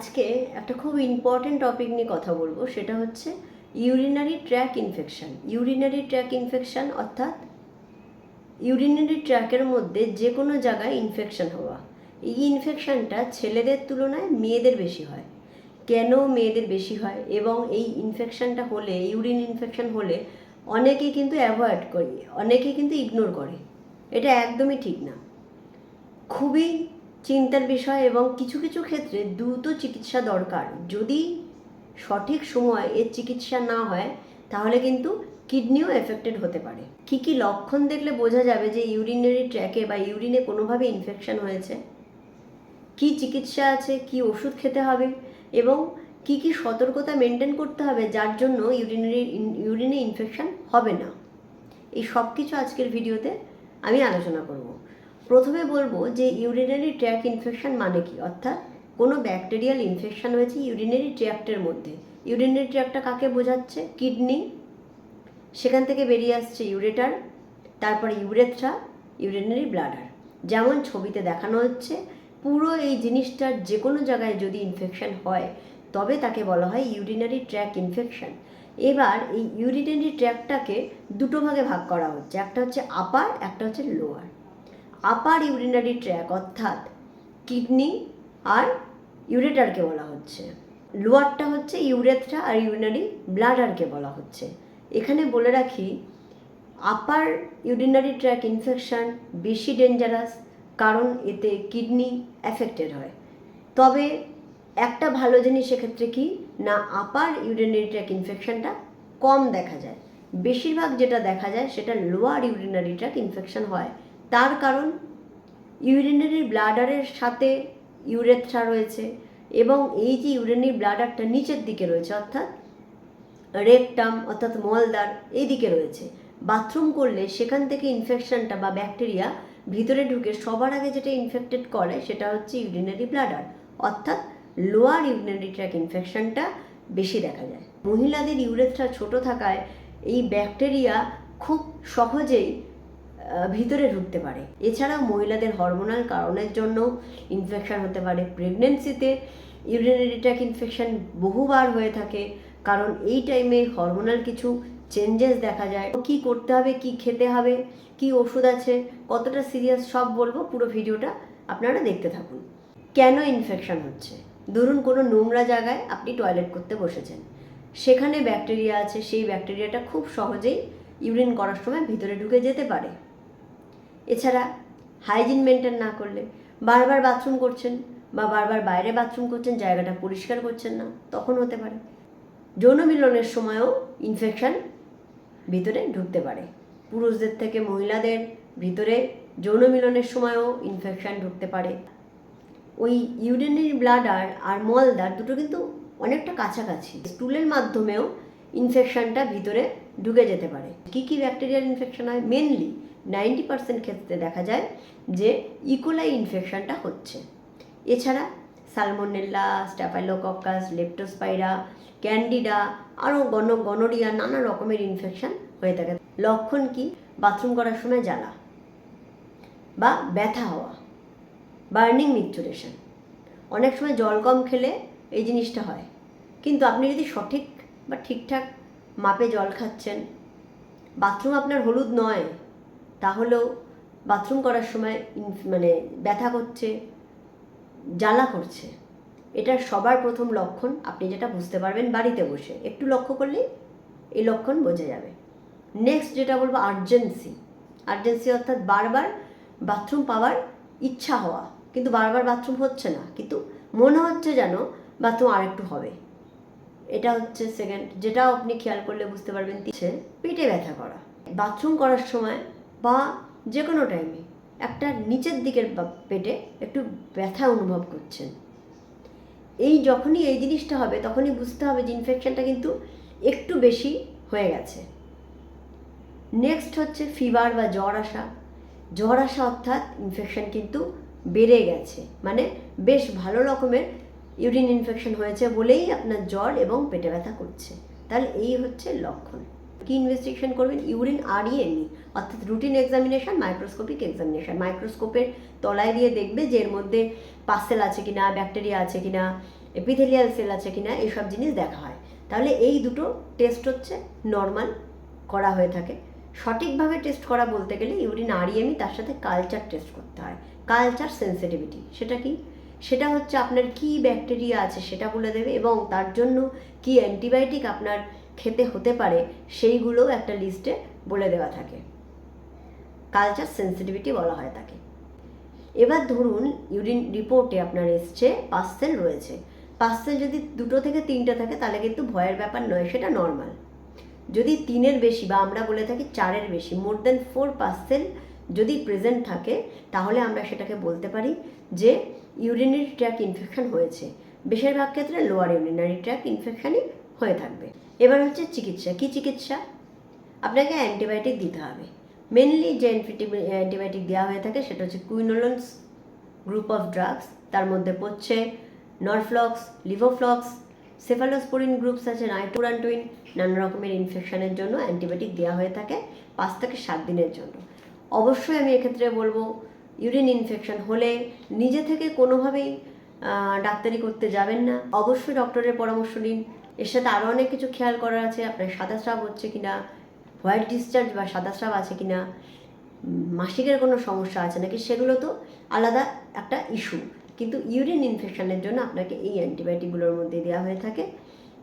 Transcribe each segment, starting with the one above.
আজকে একটা খুব ইম্পর্টেন্ট টপিক নিয়ে কথা বলবো, সেটা হচ্ছে urinary track infection. Urinary track infection অর্থাৎ ইউরিনারি ট্র্যাকের মধ্যে যে কোনো জায়গায় ইনফেকশন হওয়া। এই ইনফেকশনটা ছেলেদের তুলনায় মেয়েদের বেশি হয়। কেন মেয়েদের বেশি হয় এবং এই ইনফেকশনটা হলে, ইউরিন ইনফেকশন হলে অনেকেই কিন্তু অ্যাভয়েড করে, অনেকেই কিন্তু ইগনোর করে। এটা একদমই ঠিক না, খুবই চিন্তার বিষয় এবং কিছু কিছু ক্ষেত্রে দ্রুত চিকিৎসা দরকার। যদি সঠিক সময় এর চিকিৎসা না হয় তাহলে কিন্তু কিডনিও এফেক্টেড হতে পারে। কী কী লক্ষণ দেখলে বোঝা যাবে যে ইউরিনারি ট্র্যাকে বা ইউরিনে কোনোভাবে ইনফেকশন হয়েছে, কি চিকিৎসা আছে, কি ওষুধ খেতে হবে এবং কি কি সতর্কতা মেনটেন করতে হবে যার জন্য ইউরিনে ইনফেকশন হবে না, এই সব কিছু আজকের ভিডিওতে আমি আলোচনা করব। প্রথমে বলবো যে ইউরিনারি ট্র্যাক ইনফেকশন মানে কি, অর্থাৎ কোনো ব্যাকটেরিয়াল ইনফেকশন হয়েছে ইউরিনারি ট্র্যাক্টের মধ্যে। ইউরিনারি ট্র্যাক্টটা কাকে বোঝাচ্ছে? কিডনি, সেখান থেকে বেরিয়ে আসছে ইউরেটার, তারপরে ইউরেথ্রা, ইউরিনারি ব্লাডার। যেমন ছবিতে দেখানো হচ্ছে, পুরো এই জিনিসটার যে কোনো জায়গায় যদি ইনফেকশন হয় তবে তাকে বলা হয় ইউরিনারি ট্র্যাক ইনফেকশন। এবার এই ইউরিনারি ট্র্যাকটাকে দুটো ভাগে ভাগ করা হচ্ছে, একটা হচ্ছে আপার, একটা হচ্ছে লোয়ার। আপার ইউরিনারি ট্র্যাক অর্থাৎ কিডনি আর ইউরেটারকে বলা হচ্ছে, লোয়ারটা হচ্ছে ইউরেথ্রা আর ইউরিনারি ব্লাডারকে বলা হচ্ছে। এখানে বলে রাখি, আপার ইউরিনারি ট্র্যাক ইনফেকশন বেশি ডেঞ্জারাস, কারণ এতে কিডনি অ্যাফেক্টেড হয়। তবে একটা ভালো জিনিস সেক্ষেত্রে কি না, আপার ইউরিনারি ট্র্যাক ইনফেকশনটা কম দেখা যায়। বেশিরভাগ যেটা দেখা যায় সেটা লোয়ার ইউরিনারি ট্র্যাক ইনফেকশন হয়। তার কারণ ইউরিনারি ব্লাডারের সাথে ইউরেথ্রা রয়েছে এবং এই যে ইউরিনারি ব্লাডারটা নিচের দিকে রয়েছে অর্থাৎ রেকটাম অর্থাৎ মলদ্বার এই দিকে রয়েছে। বাথরুম করলে সেখান থেকে ইনফেকশনটা বা ব্যাকটেরিয়া ভিতরে ঢুকে সবার আগে যেটা ইনফেক্টেড করে সেটা হচ্ছে ইউরিনারি ব্লাডার, অর্থাৎ লোয়ার ইউরিনারি ট্র্যাক ইনফেকশনটা বেশি দেখা যায়। মহিলাদের ইউরেথ্রা ছোট থাকায় এই ব্যাকটেরিয়া খুব সহজেই ভিতরে ঢুকতে পারে। এছাড়াও মহিলাদের হরমোনাল কারণের জন্য ইনফেকশন হতে পারে। প্রেগনেন্সিতে ইউরিনারি ট্র্যাক ইনফেকশন বহুবার হয়ে থাকে, কারণ এই টাইমে হরমোনাল কিছু চেঞ্জেস দেখা যায়। কি করতে হবে, কি খেতে হবে, কি ওষুধ আছে, কতটা সিরিয়াস সব বলবো, পুরো ভিডিওটা আপনারা দেখতে থাকুন। কেন ইনফেকশন হচ্ছে? ধরুন কোনো নোংরা জায়গায় আপনি টয়লেট করতে বসেছেন, সেখানে ব্যাকটেরিয়া আছে, সেই ব্যাকটেরিয়াটা খুব সহজেই ইউরিন করার সময় ভিতরে ঢুকে যেতে পারে। এছাড়া হাইজিন মেনটেন না করলে, বারবার বাথরুম করছেন বা বারবার বাইরে বাথরুম করছেন, জায়গাটা পরিষ্কার করছেন না, তখন হতে পারে। যৌন মিলনের সময়ও ইনফেকশন ভিতরে ঢুকতে পারে। পুরুষদের থেকে মহিলাদের ভিতরে যৌন মিলনের সময়ও ইনফেকশন ঢুকতে পারে। ওই ইউরিনারি ব্লাডার আর মলদ্বার দুটো কিন্তু অনেকটা কাছাকাছি, স্টুলের মাধ্যমেও ইনফেকশনটা ভিতরে ঢুকে যেতে পারে। কী কী ব্যাকটেরিয়াল ইনফেকশন হয়? মেনলি 90% ক্ষেত্রে দেখা যায় যে ইকোলাই ইনফেকশনটা হচ্ছে। এছাড়া সালমোনেলা, স্ট্যাফাইলোকক্কাস, লেপ্টোস্পাইরা, ক্যান্ডিডা, আরও গনোরিয়া, নানা রকমের ইনফেকশন হয়ে থাকে। লক্ষণ কি? বাথরুম করার সময় জ্বালা বা ব্যথা হওয়া, বার্নিং মিকচুরেশন। অনেক সময় জল কম খেলে এই জিনিসটা হয়, কিন্তু আপনি যদি সঠিক বা ঠিকঠাক মাপে জল খাচ্ছেন, বাথরুম আপনার হলুদ নয়, তাহলেও বাথরুম করার সময় ব্যথা করছে, জ্বালা করছে, এটার সবার প্রথম লক্ষণ আপনি যেটা বুঝতে পারবেন বাড়িতে বসে একটু লক্ষ্য করলেই এই লক্ষণ বোঝা যাবে। নেক্সট যেটা বলবো, আর্জেন্সি অর্থাৎ বারবার বাথরুম পাওয়ার ইচ্ছা হওয়া, কিন্তু বারবার বাথরুম হচ্ছে না, কিন্তু মনে হচ্ছে যেন বাথরুম আরেকটু হবে। এটা হচ্ছে সেকেন্ড, যেটাও আপনি খেয়াল করলে বুঝতে পারবেন। পেটে ব্যথা করা, বাথরুম করার সময় বা যে কোনো টাইমে একটা নিচের দিকের পেটে একটু ব্যথা অনুভব করছেন। যখনই এই জিনিসটা হবে তখনই বুঝতে হবে যে ইনফেকশনটা কিন্তু একটু বেশি হয়ে গেছে। নেক্সট হচ্ছে ফিভার বা জ্বর আসা অর্থাৎ ইনফেকশন কিন্তু বেড়ে গেছে, মানে বেশ ভালো রকমের ইউরিন ইনফেকশন হয়েছে বলেই আপনার জ্বর এবং পেটে ব্যথা করছে। তাহলে এই হচ্ছে লক্ষণ। কি ইনভেস্টিগেশন করবেন? ইউরিন আরইএনই অর্থাৎ রুটিন এক্সামিনেশন, মাইক্রোস্কোপিক এক্সামিনেশন। মাইক্রোস্কোপের তলায় দিয়ে দেখবে যে এর মধ্যে পাসেল আছে কিনা, ব্যাকটেরিয়া আছে কিনা, এপিথেলিয়াল সেল আছে কিনা এইসব জিনিস দেখা হয়। তাহলে এই দুটো টেস্ট হচ্ছে নর্মাল করা হয়ে থাকে। সঠিকভাবে টেস্ট করা বলতে গেলে ইউরিন আরইএমই, তার সাথে কালচার টেস্ট করতে হয়। কালচার সেন্সিটিভিটি সেটা কি? সেটা হচ্ছে আপনার কি ব্যাকটেরিয়া আছে সেটা বলে দেবে, এবং তার জন্য কি অ্যান্টিবায়োটিক আপনার খেতে হতে পারে সেইগুলোও একটা লিস্টে বলে দেওয়া থাকে। কালচার সেন্সিটিভিটি বলা হয় তাকে। এবার ধরুন ইউরিন রিপোর্টে আপনার এসছে পার্সেল রয়েছে। পার্সেল যদি 2 থেকে 3টে থাকে তাহলে কিন্তু ভয়ের ব্যাপার নয়, সেটা নর্মাল। যদি 3-এর বেশি বা আমরা বলে থাকি 4-এর বেশি, মোর দেন 4 পার্সেল যদি প্রেজেন্ট থাকে, তাহলে আমরা সেটাকে বলতে পারি যে ইউরিনারি ট্র্যাক্ট ইনফেকশন হয়েছে। বেশিরভাগ ক্ষেত্রে লোয়ার ইউরিনারি ট্র্যাক্ট ইনফেকশনই হয়ে থাকবে। এবার হচ্ছে চিকিৎসা। কি চিকিৎসা? আপনাকে অ্যান্টিবায়োটিক দিতে হবে। মেনলি যে অ্যান্টিবায়োটিক দেওয়া হয়ে থাকে সেটা হচ্ছে কুইনোলোনস গ্রুপ অফ ড্রাগস। তার মধ্যে পড়ছে নরফ্লক্স, লিভোফ্লক্স, সেফালোস্পোরিন গ্রুপস আছে, নাইট্রোরান্টুইন। নানা রকমের ইনফেকশনের জন্য অ্যান্টিবায়োটিক দেওয়া হয়ে থাকে 5 থেকে 7 দিনের জন্য। অবশ্যই আমি এক্ষেত্রে বলবো ইউরিন ইনফেকশন হলে নিজে থেকে কোনোভাবেই ডাক্তারি করতে যাবেন না। অবশ্যই ডক্টরের পরামর্শ নিন। এর সাথে আরও অনেক কিছু খেয়াল করার আছে। আপনার সাদা স্রাব হচ্ছে কিনা, হোয়াইট ডিসচার্জ বা সাদা স্রাব আছে কিনা, মাসিকের কোনো সমস্যা আছে নাকি, সেগুলো তো আলাদা একটা ইস্যু। কিন্তু ইউরিন ইনফেকশনের জন্য আপনাকে এই অ্যান্টিবায়োটিকগুলোর মধ্যে দেওয়া হয়ে থাকে,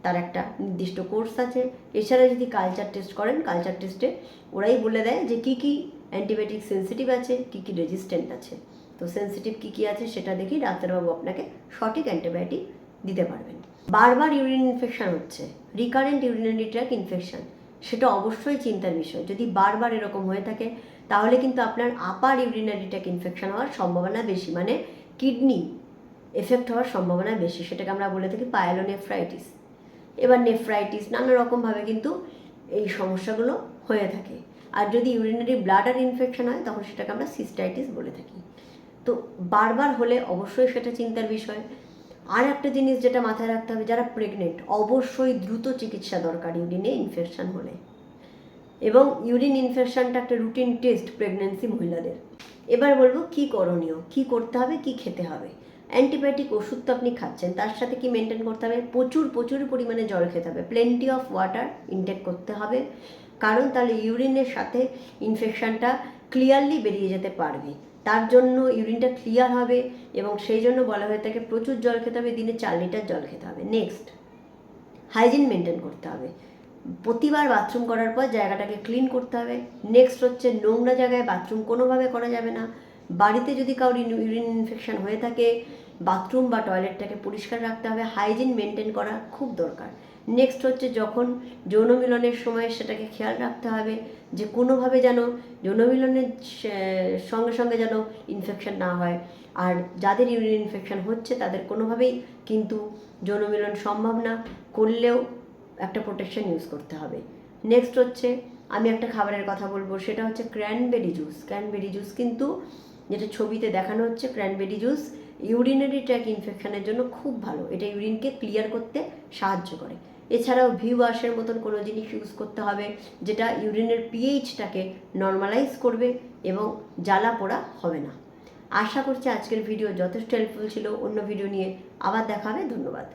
তার একটা নির্দিষ্ট কোর্স আছে। এছাড়া যদি কালচার টেস্ট করেন, কালচার টেস্টে ওরাই বলে দেয় যে কী কী অ্যান্টিবায়োটিক সেন্সিটিভ আছে, কী কী রেজিস্ট্যান্ট আছে। তো সেন্সিটিভ কী কী আছে সেটা দেখেই ডাক্তারবাবু আপনাকে সঠিক অ্যান্টিবায়োটিক দিতে পারবেন। বারবার ইউরিন ইনফেকশন হচ্ছে, রিকারেন্ট ইউরিনারি ট্র্যাক্ট ইনফেকশন, সেটা অবশ্যই চিন্তার বিষয়। যদি বারবার এরকম হয়ে থাকে তাহলে কিন্তু আপনার আপার ইউরিনারি ট্র্যাক্ট ইনফেকশন হওয়ার সম্ভাবনা বেশি, মানে কিডনি এফেক্ট হওয়ার সম্ভাবনা বেশি। সেটাকে আমরা বলে থাকি পাইলোনেফ্রাইটিস। এবার নেফ্রাইটিস, নানা রকমভাবে কিন্তু এই সমস্যাগুলো হয়ে থাকে। আর যদি ইউরিনারি ব্লাডার ইনফেকশন হয় তখন সেটাকে আমরা সিস্টাইটিস বলে থাকি। তো বারবার হলে অবশ্যই সেটা চিন্তার বিষয়। আর একটা জিনিস যেটা মাথায় রাখতে হবে, যারা প্রেগনেন্ট অবশ্যই দ্রুত চিকিৎসা দরকার ইউরিনে ইনফেকশন হলে। এবং ইউরিন ইনফেকশনটা একটা রুটিন টেস্ট প্রেগনেন্সি মহিলাদের। এবার বলবো কি করণীয়, কি করতে হবে, কি খেতে হবে। অ্যান্টিবায়োটিক ওষুধ তো আপনি খাচ্ছেন, তার সাথে কি মেনটেন করতে হবে? প্রচুর পরিমাণে জল খেতে হবে, প্লেন্টি অফ ওয়াটার ইনটেক করতে হবে। কারণ তাহলে ইউরিনের সাথে ইনফেকশনটা ক্লিয়ারলি বেরিয়ে যেতে পারবে। তার জন্য ইউরিনটা ক্লিয়ার হবে, এবং সেই জন্য বলা হয়ে থাকে প্রচুর জল খেতে হবে, দিনে 4 লিটার জল খেতে হবে। নেক্সট, হাইজিন মেনটেন করতে হবে। প্রতিবার বাথরুম করার পর জায়গাটাকে ক্লিন করতে হবে। নেক্সট হচ্ছে নোংরা জায়গায় বাথরুম কোনোভাবে করা যাবে না। বাড়িতে যদি কারোর ইউরিন ইনফেকশন হয়ে থাকে, বাথরুম বা টয়লেটটাকে পরিষ্কার রাখতে হবে। হাইজিন মেনটেন করা খুব দরকার। নেক্সট হচ্ছে যখন যৌন মিলনের সময় সেটাকে খেয়াল রাখতে হবে যে কোনোভাবে যেন যৌন মিলনের সঙ্গে সঙ্গে যেন ইনফেকশন না হয়। আর যাদের ইউরিন ইনফেকশন হচ্ছে তাদের কোনোভাবেই কিন্তু যৌন মিলন সম্ভব না, করলেও একটা প্রোটেকশন ইউজ করতে হবে। নেক্সট হচ্ছে আমি একটা খাবারের কথা বলবো, সেটা হচ্ছে ক্র্যানবেরি জুস। ক্র্যানবেরি জুস কিন্তু যেটা ছবিতে দেখানো হচ্ছে, ক্র্যানবেরি জুস ইউরিনারি ট্র্যাক্ট ইনফেকশনের জন্য খুব ভালো। এটা ইউরিনকে ক্লিয়ার করতে সাহায্য করে। এছাড়াও ভি ওয়াশের মতন কোনো জিনিস ইউজ করতে হবে যেটা ইউরিনের পিএইচটাকে নর্মালাইজ করবে এবং জ্বালা পোড়া হবে না। আশা করছি আজকের ভিডিও যথেষ্ট হেল্পফুল ছিল। অন্য ভিডিও নিয়ে আবার দেখা হবে। ধন্যবাদ।